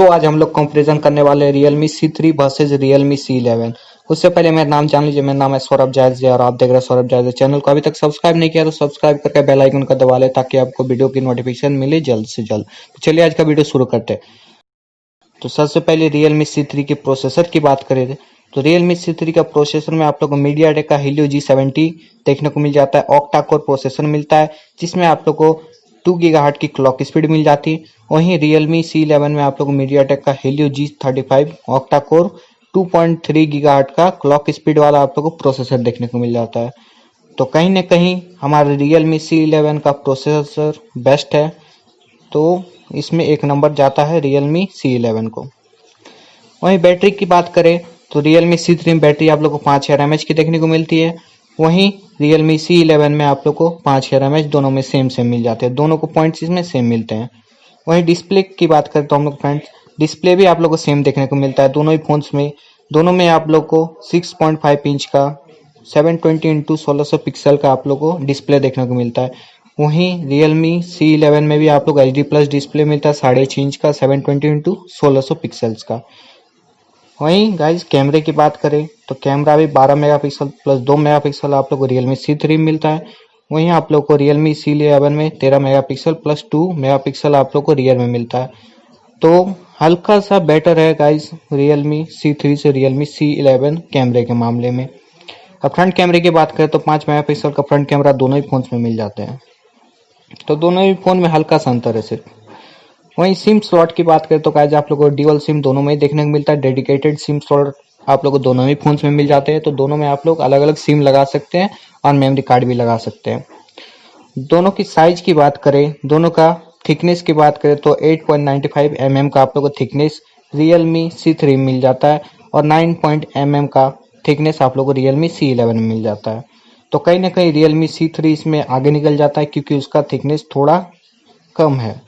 आज हम लोग कंपैरिजन करने वाले हैं Realme C3 versus Realme C11। उससे पहले मेरा नाम जान लीजिए। मेरा नाम है सौरभ जायसवाल और आप देख रहे हैं सौरभ जायसवाल। चैनल को अभी तक सब्सक्राइब नहीं किया तो सब्सक्राइब करके बेल आइकन का दबा ले ताकि आपको वीडियो की नोटिफिकेशन मिले जल्द से जल्द। तो चलिए आज का वीडियो शुरू करते हैं। तो सबसे पहले Realme C3 के प्रोसेसर की बात करें तो Realme C3 का प्रोसेसर में आप लोग को MediaTek का Helio G70 देखने को मिल जाता है। ऑक्टा कोर प्रोसेसर मिलता है जिसमें आप लोग को 2 गीगाहर्ट्ज की क्लॉक स्पीड मिल जाती है। वहीं Realme C11 में आप लोग को MediaTek का Helio G35 octa core 2.3 gigahertz का क्लॉक स्पीड वाला आप लोग को प्रोसेसर देखने को मिल जाता है। तो कहीं ना कहीं हमारे Realme C11 का प्रोसेसर बेस्ट है, तो इसमें एक नंबर जाता है Realme C11 को। वहीं बैटरी की बात करें तो Realme C3 में बैटरी आप लोग को 5000 mAh की देखने को मिलती है। वहीं Realme C11 में आप लोग को 5000 mAh दोनों में सेम मिल जाते हैं। दोनों को पॉइंट्स इसमें सेम मिलते हैं। वहीं डिस्प्ले की बात करें तो हम लोग फ्रेंड्स डिस्प्ले भी आप लोग को सेम देखने को मिलता है दोनों ही फोन्स में। दोनों में आप लोग को 6.5 इंच का 720x1600 पिक्सल का आप लोग को डिस्प्ले देखने को मिलता है। वहीं Realme C11 में भी आप लोग HD प्लस डिस्प्ले मिलता है 6.5 इंच का 720x1600 पिक्सल्स का। वहीं गाइज कैमरे की बात करें तो कैमरा भी 12 मेगापिक्सल प्लस 2 मेगापिक्सल आप लोग को Realme C3 में मिलता है। वहीं आप लोग को Realme C11 में 13 मेगापिक्सल प्लस 2 मेगापिक्सल आप लोग को रियर में मिलता है। तो हल्का सा बेटर है गाइज Realme C3 से Realme C11 कैमरे के मामले में। अब फ्रंट कैमरे की बात करें तो 5 मेगापिक्सल का फ्रंट कैमरा दोनों ही फोन्स में मिल जाते हैं। तो दोनों ही फोन में हल्का सा अंतर है सिर्फ। वहीं सिम स्लॉट की बात करें तो गाइज आप लोग को ड्यूअल सिम दोनों में ही देखने को मिलता है। डेडिकेटेड सिम स्लॉट आप लोग को दोनों ही फोन्स में मिल जाते हैं। तो दोनों में आप लोग अलग अलग सिम लगा सकते हैं और मेमोरी कार्ड भी लगा सकते हैं। दोनों की साइज की बात करें, दोनों का थिकनेस की बात करें तो 8.95 mm का आप लोग को थिकनेस Realme C3 में मिल जाता है और 9 mm का थिकनेस आप लोग को Realme C11 में मिल जाता है। तो कहीं ना कहीं Realme C3 इसमें आगे निकल जाता है क्योंकि उसका थिकनेस थोड़ा कम है।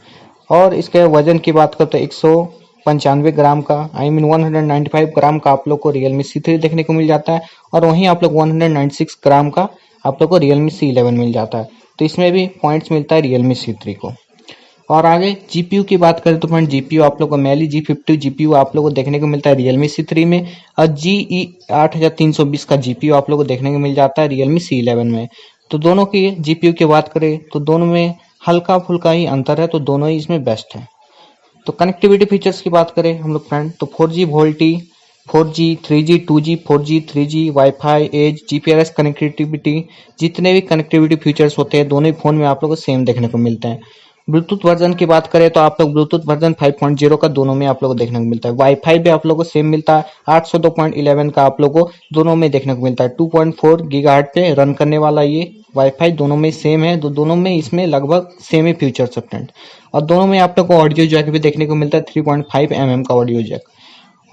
और इसके वजन की बात करें तो 195 ग्राम का 195 ग्राम का आप लोग को Realme C3 देखने को मिल जाता है और वहीं आप लोग 196 ग्राम का आप लोग को Realme C11 मिल जाता है। तो इसमें भी पॉइंट्स मिलता है Realme C3 को। और आगे जीपीयू की बात करें तो फ्रेंड जीपीयू आप लोग को Mali G50 जीपीयू आप लोग को देखने को मिलता है Realme C3 में और GE 8320 का जीपीयू आप लोग को देखने को मिल जाता है Realme C11 में। तो दोनों की जीपीयू की बात करें तो दोनों में हल्का फुल्का ही अंतर है, तो दोनों ही इसमें बेस्ट है। तो कनेक्टिविटी फीचर्स की बात करें हम लोग फ्रेंड तो 4G VoLTE 4G 3G 2G 4G 3G WiFi EDGE GPRS connectivity जितने भी कनेक्टिविटी फीचर्स होते हैं दोनों ही फोन में आप लोग को सेम देखने को मिलते हैं। ब्लूटूथ वर्जन की बात करें तो आप लोग ब्लूटूथ वर्जन 5.0 का दोनों में आप लोग को देखने को मिलता है। वाईफाई भी आप लोग को सेम मिलता है 802.11 का आप लोग को दोनों में देखने को मिलता है। 2.4 गीगाहर्ट्ज पे रन करने वाला ये वाईफाई दोनों में सेम है। दोनों में इसमें लगभग सेम ही फीचर्स है फ्रेंड। और दोनों में आप लोग को ऑडियो जैक भी देखने को मिलता है 3.5 mm का ऑडियो जैक।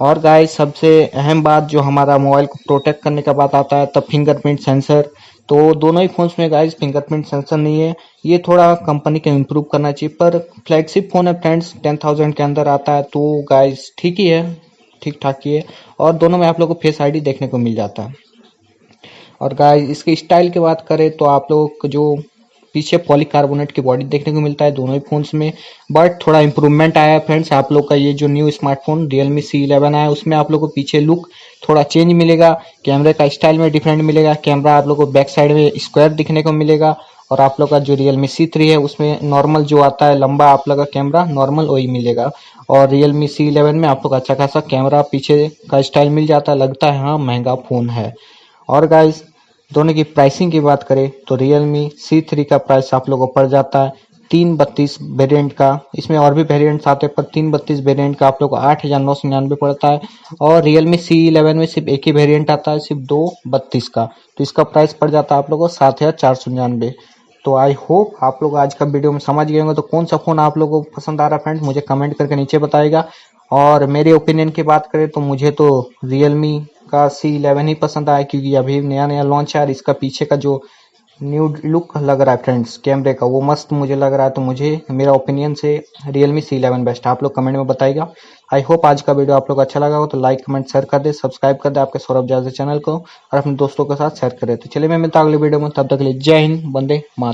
और गाइस सबसे अहम बात जो हमारा मोबाइल को प्रोटेक्ट करने का बात आता है तब फिंगरप्रिंट सेंसर। तो दोनों ही फोन्स में गाइस फिंगरप्रिंट सेंसर नहीं है, ये थोड़ा कंपनी को इम्प्रूव करना चाहिए। पर फ्लैगशिप फोन है फ्रेंड्स 10,000 के अंदर आता है तो गाइस ठीक ही है, ठीक ठाक ही है। और दोनों में आप लोग को फेस आईडी देखने को मिल जाता है। और गाइस इसके स्टाइल की बात करें तो आप लोग को जो पीछे पॉलीकार्बोनेट की बॉडी देखने को मिलता है दोनों ही फोन्स में, बट थोड़ा इंप्रूवमेंट आया है फ्रेंड्स। आप लोग का ये जो न्यू स्मार्टफोन Realme C11 आया है उसमें आप लोग को पीछे लुक थोड़ा चेंज मिलेगा, कैमरे का स्टाइल में डिफरेंट मिलेगा। कैमरा आप लोग को बैक साइड में स्क्वायर दिखने को मिलेगा और आप लोग का जो Realme C3 है उसमें नॉर्मल जो आता है लंबा आप लोग का कैमरा नॉर्मल वही मिलेगा। और Realme C11 में आप लोग अच्छा खासा कैमरा पीछे का स्टाइल मिल जाता है, लगता है हाँ महंगा फोन है। और गाइस दोनों की प्राइसिंग की बात करें तो Realme C3 का प्राइस आप लोगों को पड़ जाता है 332 वेरिएंट का। इसमें और भी वेरिएंट्स आते हैं पर 332 वेरिएंट का आप लोग को 8,999 पड़ता है। और Realme C11 में सिर्फ एक ही वेरिएंट आता है, सिर्फ 232 का, तो इसका प्राइस पड़ जाता है आप लोगों को 7,499। तो आई होप आप लोग आज का वीडियो में समझ गए होंगे। तो कौन सा फोन आप लोगों को पसंद आ रहा है फ्रेंड्स मुझे कमेंट करके नीचे बताएगा। और मेरे ओपिनियन की बात करें तो मुझे तो Realme का C11 ही पसंद आया क्योंकि अभी नया नया लॉन्च है और इसका पीछे का जो न्यू लुक लग रहा है फ्रेंड्स कैमरे का वो मस्त मुझे लग रहा है। तो मुझे मेरा ओपिनियन से Realme C11 बेस्ट है। आप लोग कमेंट में बताइएगा। आई होप आज का वीडियो आप लोग को अच्छा लगा हो तो लाइक कमेंट शेयर कर दे, सब्सक्राइब कर दे आपके सौरभ जायसवाल चैनल को और अपने दोस्तों के साथ शेयर करें। तो चलिए मैं मिलता हूं अगले वीडियो में, तब तक के लिए जय हिंद, वंदे मातरम।